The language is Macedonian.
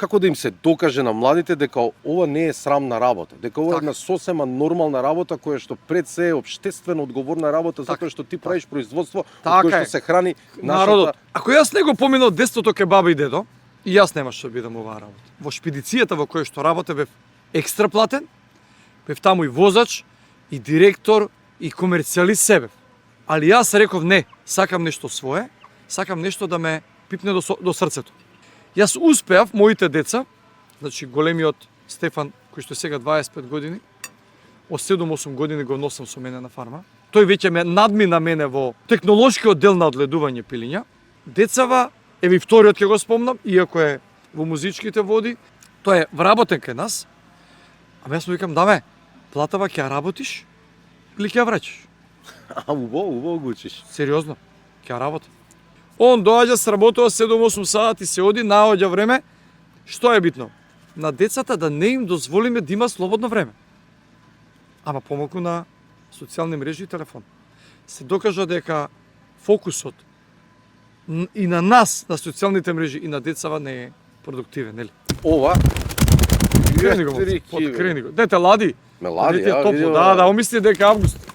како да им се докаже на младите дека ова не е срамна работа, дека ова е една сосема нормална работа која што пред се е општествено одговорна работа, затоа што ти правиш производство од кое што се храни народот. Ако јас не го поминав детството ке баба и дедо, и јас немаш да бидам оваа работа. Во шпедицијата во која што работев бев екстра платен, бев таму и возач, и директор, и комерцијалист се бев. Али јас реков не, сакам нешто свое, сакам нешто да ме пипне до срцето. Јас успеав моите деца, значи големиот Стефан, кој што е сега 25 години, од 7-8 години го носам со мене на фарма. Тој веќе ме надмина мене во технолошкиот дел на одледување пилиња. Децава, еве и вториот ќе го спомнам, иако е во музичките води, тој е вработен кај нас. Ама јас му викам, даме, платава ќе ја работиш или ќе ја враќаш? Убаво го учиш. Сериозно, ќе ја работам. Он доаѓа, сработува 7-8 сати, се оди, наоѓа време. Што е битно? На децата да не им дозволиме да има слободно време. Ама помалку на социјални мрежи и телефон. Се докажа дека фокусот и на нас, на социјалните мрежи и на децава не е продуктивен, нели? Ова Крени го, подкрени го. Дете лади. ме лади, Топло, да, омисли дека август.